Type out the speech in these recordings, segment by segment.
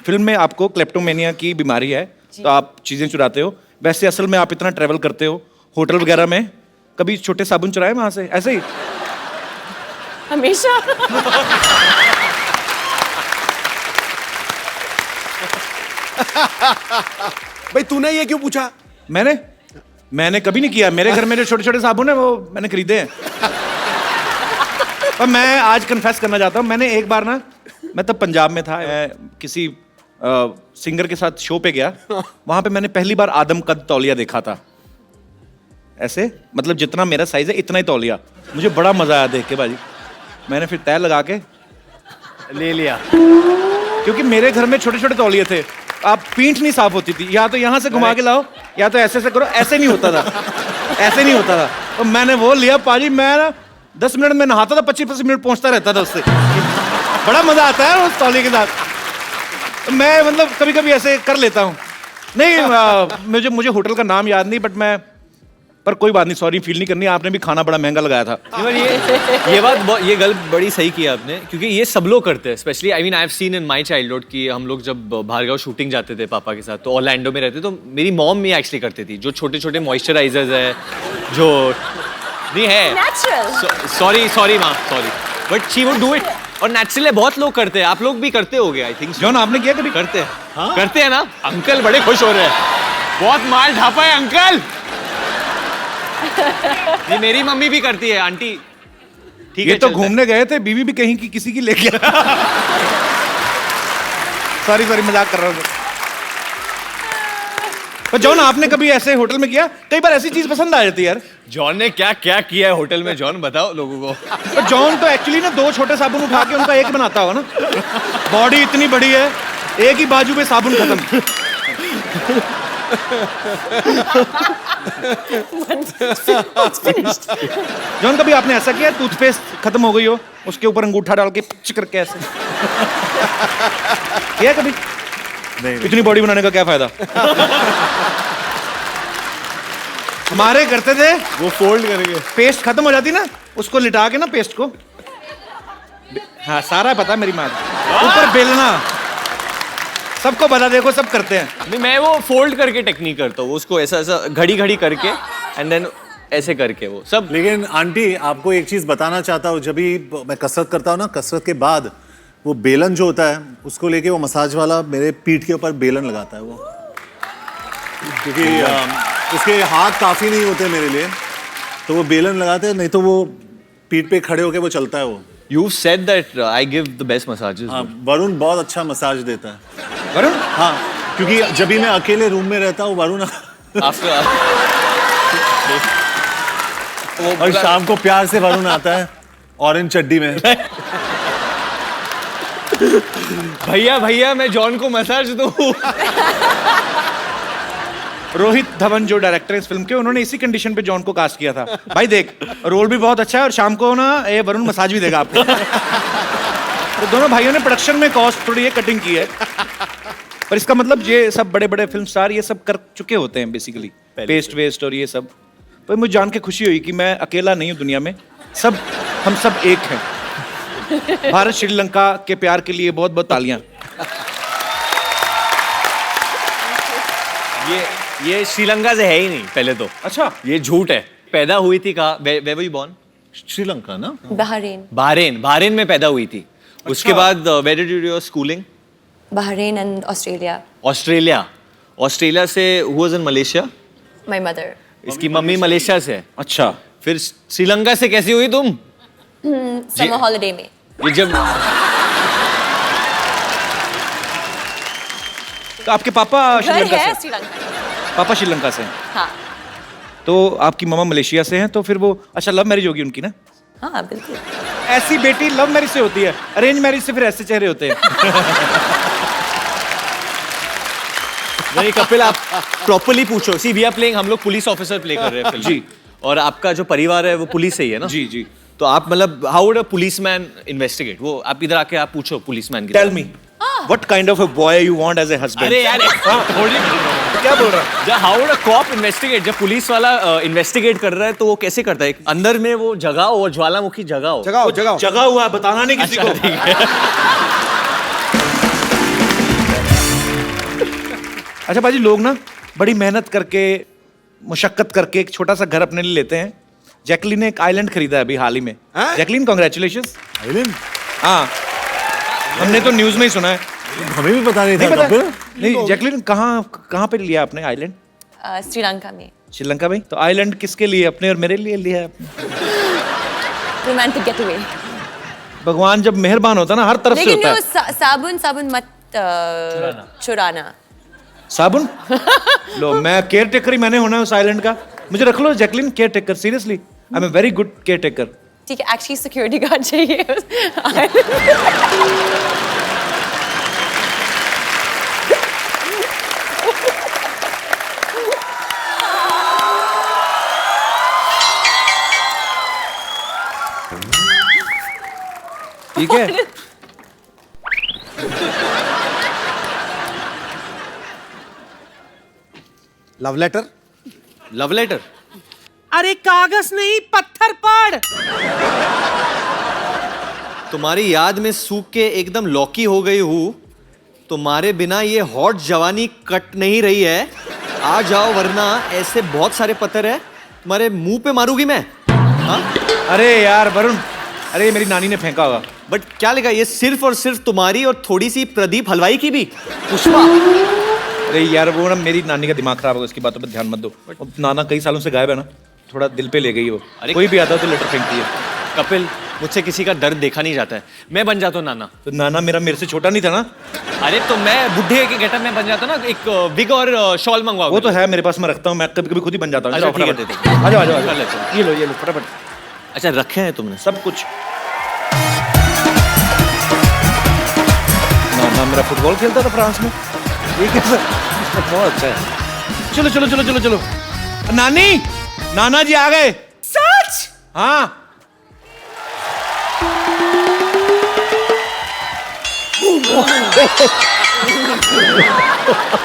Film में आपको kleptomania की बीमारी है, तो आप चीजें चुराते हो। वैसे असल में आप इतना ट्रेवल करते हो होटल वगैरह में, कभी छोटे साबुन चुराए वहां से ऐसे ही? हमेशा। भाई तूने ये क्यों पूछा? मैंने कभी नहीं किया। मेरे घर में जो छोटे छोटे साबुन है वो मैंने खरीदे हैं। पर मैं आज कन्फेस करना चाहता हूँ, मैंने एक बार ना, मैं तब पंजाब में था, मैं किसी सिंगर के साथ शो पे गया, वहां पे मैंने पहली बार आदम कद तौलिया देखा था। ऐसे मतलब जितना मेरा साइज है इतना ही तौलिया। मुझे बड़ा मजा आया देख के भाजी। मैंने फिर तय लगा के ले लिया, क्योंकि मेरे घर में छोटे छोटे तौलिए थे। आप पीठ नहीं साफ होती थी, या तो यहाँ से घुमा के लाओ या तो ऐसे करो, ऐसे नहीं होता था, ऐसे नहीं होता था। तो मैंने वो लिया पाजी, मैं ना 10 मिनट में नहाता था, 25 मिनट पहुंचता रहता था उससे। बड़ा मजा आता है उस तौलिए के साथ। मैं मतलब कभी कभी ऐसे कर लेता हूँ। नहीं मुझे होटल का नाम याद नहीं, बट पर कोई बात नहीं, सॉरी फील नहीं करनी। आपने भी खाना बड़ा महंगा लगाया था। ये गल बड़ी सही की आपने, क्योंकि ये सब लोग करते हैं। Specially I have seen in my childhood कि हम लोग जब भार्गव शूटिंग जाते थे पापा के साथ, तो ऑरलैंडो में रहते, तो मेरी मॉम भी एक्चुअली करती थी। जो छोटे छोटे मॉइस्चराइजर्स है, जो नहीं है, सॉरी माँ, sorry, but she would do it. और नेचुरली बहुत लोग करते हैं, आप लोग भी करते होगे आई थिंक। जॉन आपने किया कभी? करते हैं, हाँ? करते हैं ना। अंकल बड़े खुश हो रहे हैं, बहुत माल ढापा है अंकल। ये मेरी मम्मी भी करती है आंटी। ठीक है, ये तो घूमने गए थे, बीवी भी कहीं की किसी की लेके सॉरी मजाक कर रहा हूँ। पर जॉन आपने कभी ऐसे होटल में किया? कई बार ऐसी चीज पसंद आ जाती है यार। जॉन ने क्या क्या किया है होटल में, जॉन बताओ लोगों को। पर जॉन तो एक्चुअली ना 2 छोटे साबुन उठा के उनका एक बनाता होगा ना। बॉडी इतनी बड़ी है, एक ही बाजू पे साबुन खत्म। जॉन कभी आपने ऐसा किया टूथपेस्ट खत्म हो गई हो, उसके ऊपर अंगूठा डाल के पिच करके ऐसे किया कभी? नहीं। इतनी बॉडी बनाने का क्या फायदा? हमारे करते थे, वो फोल्ड करके पेस्ट खत्म हो जाती ना, उसको लिटा के ना पेस्ट को, हाँ सारा पता मेरी माँ, ऊपर बेलना, सबको पता, देखो सब करते हैं। नहीं, मैं वो फोल्ड करके टेक्निक करता हूँ, उसको ऐसा ऐसा घड़ी करके एंड देन ऐसे करके वो सब। लेकिन आंटी आपको एक चीज बताना चाहता हूँ, जब भी मैं कसरत करता हूँ ना, कसरत के बाद वो बेलन जो होता है उसको लेके वो मसाज वाला मेरे पीठ के ऊपर बेलन लगाता है वो, क्योंकि उसके हाथ काफी नहीं होते मेरे लिए, तो वो बेलन लगाते हैं, नहीं तो वो पीठ पे खड़े होके वो चलता है वो। You said that I give the best massages. हाँ, वरुण बहुत अच्छा मसाज देता है। वरुण? हाँ, क्योंकि जब भी मैं अकेले रूम में रहता हूँ वरुण After और शाम को प्यार से वरुण आता है ऑरेंज चड्डी में। भैया मैं जॉन को मसाज दूं। रोहित धवन जो डायरेक्टर है इस फिल्म के, उन्होंने इसी कंडीशन पे जॉन को कास्ट किया था। भाई देख, रोल भी बहुत अच्छा है और शाम को ना ये वरुण मसाज भी देगा आपको। तो दोनों भाइयों ने प्रोडक्शन में कॉस्ट थोड़ी ये कटिंग की है, पर इसका मतलब ये सब बड़े बड़े फिल्म स्टार ये सब कर चुके होते हैं बेसिकली, पेस्ट वेस्ट और ये सब। पर मुझे जान के खुशी हुई कि मैं अकेला नहीं हूँ दुनिया में, हम सब एक हैं। भारत श्रीलंका के प्यार के लिए बहुत बहुत तालियां। ये श्रीलंका से है ही नहीं पहले तो। अच्छा, ये झूठ है। पैदा हुई थी कहाँ? Where were you born? Sri Lanka ना? बहरीन में पैदा हुई थी। उसके बाद where did you do your schooling? Bahrain and Australia. Australia से who was in Malaysia? My mother. इसकी मम्मी मलेशिया से है। अच्छा, फिर श्रीलंका से कैसी हुई तुम? समर हॉलिडे में। ये जब तो आपके पापा श्रीलंका से? श्रीलंका। पापा श्रीलंका से हैं। हाँ तो आपकी मामा मलेशिया से हैं, तो फिर वो अच्छा लव मैरिज होगी उनकी ना? हाँ बिल्कुल। ऐसी बेटी लव मैरिज से होती है, अरेंज मैरिज से फिर ऐसे चेहरे होते हैं। नहीं कपिल, आप प्रॉपर्ली पूछो। सी वी आर प्लेइंग, हम लोग पुलिस ऑफिसर प्ले कर रहे हैं फिल्म। जी। और आपका जो परिवार है वो पुलिस से ही है ना? जी जी। तो आप मतलब how would a policeman investigate? वो आप इधर आके आप पूछो पुलिसमैन की। Tell me what kind of a boy you want as a husband? अरे यार क्या बोल रहा है? जब how would a cop investigate? जब पुलिस वाला इन्वेस्टिगेट कर रहा है तो वो कैसे करता है? अंदर में वो जगह हो, वो ज्वालामुखी जगह हो। जगह हुआ है, बताना नहीं किसी को। ठीक है। अच्छा बाजी, लोग ना बड़ी मेहनत करके, मुशक्कत करके एक छोटा सा घर अपने लिए लेते हैं। जैकलीन ने एक आइलैंड खरीदा है अभी हाल ही में। Jacqueline, congratulations. आइलैंड? हाँ, हमने तो न्यूज में ही सुना है। हमें भी पता नहीं था। पता? कपिल? नहीं, जैकलीन कहाँ पे लिया आपने आइलैंड? श्रीलंका में। श्रीलंका में? तो आइलैंड किसके लिए, अपने और मेरे लिए लिया है आपने? Romantic getaway. भगवान जब मेहरबान होता है ना, हर तरफ से लेकिन होता है। साबुन साबुन मत चुराना। साबुन? लो, मैं केयर टेकर ही मैंने होना है उस आइलैंड का। मुझे रख लो Jacqueline, care taker, seriously I am a very good care taker. ठीक है, एक्चुअली सिक्योरिटी गार्ड चाहिए। ठीक है। Love letter? Love letter? अरे कागज नहीं, पत्थर पड़। तुम्हारी याद में सूख के एकदम लौकी हो गई हूँ। तुम्हारे बिना ये हॉट जवानी कट नहीं रही है। आ जाओ वरना ऐसे बहुत सारे पत्थर है तुम्हारे मुंह पे मारूंगी मैं। हाँ? अरे यार वरुण, अरे मेरी नानी ने फेंका होगा। बट क्या लिखा? ये सिर्फ और सिर्फ तुम्हारी और थोड़ी सी प्रदीप हलवाई की भी। पुष्पा। अरे यार वो ना, मेरी नानी का दिमाग खराब होगा, उसकी बातों पर ध्यान मत दो। अब नाना कई सालों से गायब है ना, थोड़ा दिल पे ले गई वो। अरे कोई भी आता है तो लेटर फेंकती है। कपिल, मुझसे किसी का दर्द देखा नहीं जाता है। मैं बन जाता हूँ नाना। तो नाना मेरे से छोटा नहीं था ना? अरे तो मैं बुढ़े के गेटअप में बन जाता ना, एक विग और शॉल मंगवाओ। वो तो है मेरे पास, मैं रखता हूँ। मैं कभी कभी खुद ही बन जाता हूँ। अच्छा, जाओ, ठीक है, फटाफट। दे दो। आ जाओ आ जाओ आ कर जाओ। लेते हैं। ये लो फटाफट। अच्छा, रखे हैं तुमने सब कुछ। नाना मेरा फुटबॉल खेलता था फ्रांस में। ये कैसा? बहुत अच्छा है। चलो चलो चलो चलो चलो। नानी, नाना जी आ गए। सच? हाँ।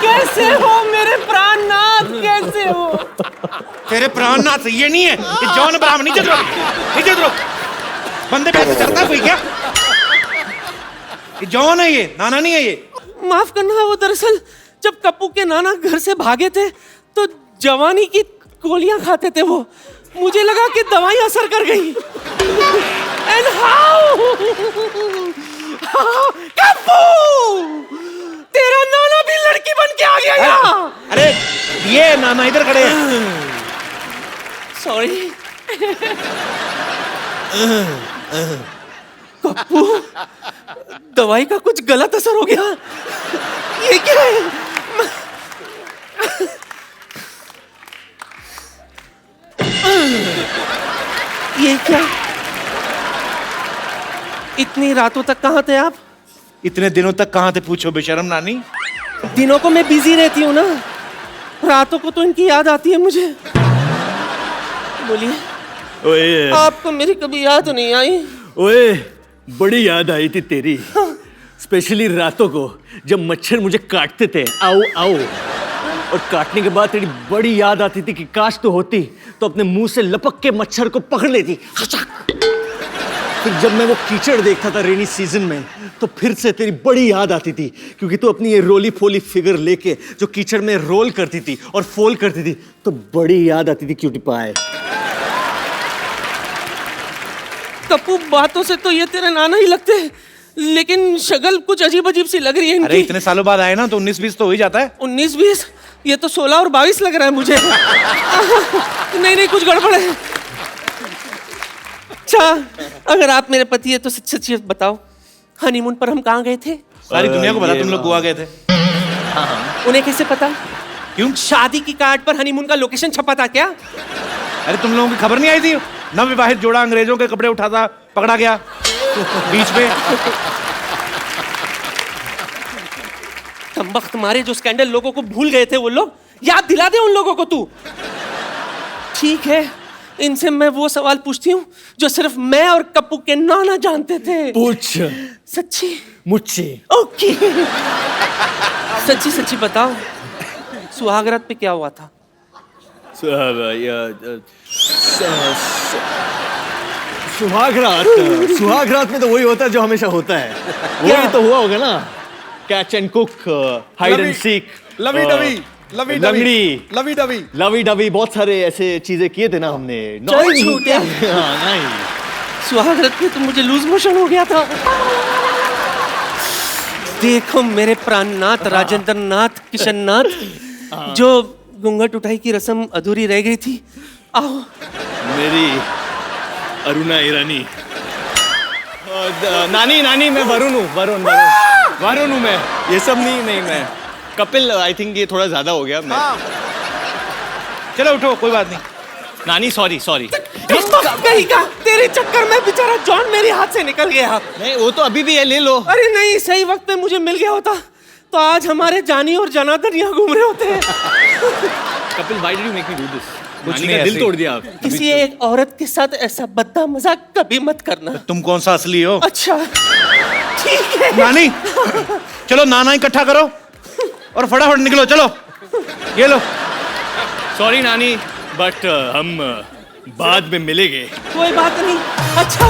कैसे हो मेरे प्राणनाथ, कैसे हो? तेरे प्राणनाथ ये नहीं है, ये जॉन अब्राहम। नीचे उतरो, नीचे उतरो। बंदे पे ऐसे चढ़ता है कोई क्या? ये जॉन है, ये नाना नहीं है ये। माफ करना, वो दरअसल जब कप्पू के नाना घर से भागे थे तो जवानी की गोलियां खाते थे वो। मुझे लगा कि दवाई असर कर गई। एंड हाउ कप्पू, तेरा नाना भी लड़की बन के आ गया यहाँ। अरे ये नाना इधर खड़े हैं। सॉरी कप्पू, दवाई का कुछ गलत असर हो गया। ये क्या है? ये क्या? इतनी रातों तक कहाँ थे आप? इतने दिनों तक कहाँ थे पूछो बेशरम नानी। दिनों को मैं बिजी रहती हूँ ना, रातों को तो इनकी याद आती है मुझे। बोलिए, ओए आपको मेरी कभी याद नहीं आई? ओए, बड़ी याद आई थी तेरी, स्पेशली रातों को जब मच्छर मुझे काटते थे। आओ आओ। और काटने के बाद तेरी बड़ी याद आती थी कि काश तो होती तो अपने मुंह से लपक के मच्छर को पकड़ लेती। फिर जब मैं वो कीचड़ देखता था रेनी सीजन में तो फिर से तेरी बड़ी याद आती थी, क्योंकि तू अपनी ये रोली फोली फिगर लेके जो कीचड़ में रोल करती थी और फोल करती थी तो बड़ी याद आती थी क्यूटी पाए। कप्पू, बातों से तो ये तेरे नाना ही लगते हैं, लेकिन शक्ल कुछ अजीब अजीब सी लग रही है अरे इनकी। इतने सालों बाद आए ना तो 19-20 तो हो ही जाता है। 19-20? ये तो 16 और 22 लग रहा है मुझे। नहीं नहीं, कुछ गड़बड़ है। अच्छा, अगर आप मेरे पति है तो सच सच बताओ, हनीमून पर हम कहाँ गए थे? सारी दुनिया को पता तुम लोग गोवा गए थे। उन्हें कैसे पता? क्यों? शादी की कार्ड पर हनीमून का लोकेशन छपा था क्या? अरे तुम लोगों की खबर नहीं आई थी? नवविवाहित जोड़ा अंग्रेजों के कपड़े उठाता पकड़ा गया बीच में। कमबख्त तुम्हारे जो स्कैंडल लोगों को भूल गए थे वो लोग, याद दिला दे उन लोगों को तू। ठीक है, इनसे मैं वो सवाल पूछती हूँ जो सिर्फ मैं और कप्पू के नाना जानते थे। पूछ सच्ची? मुझसे। ओके। सच्ची सच्ची बताओ, सुहागरात पे क्या हुआ था? सुहागरात में तो वही होता है जो हमें हमेशा होता है। वही तो हुआ होगा ना। Catch and cook, hide and seek, lovey dovey, lovey लंगड़ी, लवी डवी। लवी डवी, बहुत सारे ऐसे चीजें किए थे ना हमने। चल छूटे। हाँ, नहीं। सुहागरात में तो मुझे लूज मोशन हो गया था। देखो मेरे प्राणनाथ, राजेंद्र नाथ, किशन नाथ, जो घूंघट उठाई की रस्म अधूरी रह गई थी, आओ। मेरी अरुणा ईरानी। नानी नानी, मैं वरुण हूँ, वरुण हूँ मैं। ये सब नहीं मैं कपिल। आई थिंक ये थोड़ा ज्यादा हो गया। मैं चलो उठो, कोई बात नहीं। नानी सॉरी कहीं का तेरे चक्कर में बेचारा जॉन मेरे हाथ से निकल गया। नहीं, वो तो अभी भी है, ले लो। अरे नहीं, सही वक्त पे मुझे मिल गया होता तो आज हमारे जानी और जनार्दन यहाँ घूम रहे होते हैं। Kapil, why did you make me do this? कुछ नानी नहीं, का दिल ऐसे तोड़ दिया आप। किसी एक औरत के साथ ऐसा बद्दा मजाक कभी मत करना। तुम कौन सा असली हो? अच्छा ठीक है। नानी, चलो नाना इकट्ठा करो और फटाफट निकलो, चलो। ये लो। सॉरी नानी, बट हम बाद में मिलेंगे। कोई बात नहीं। अच्छा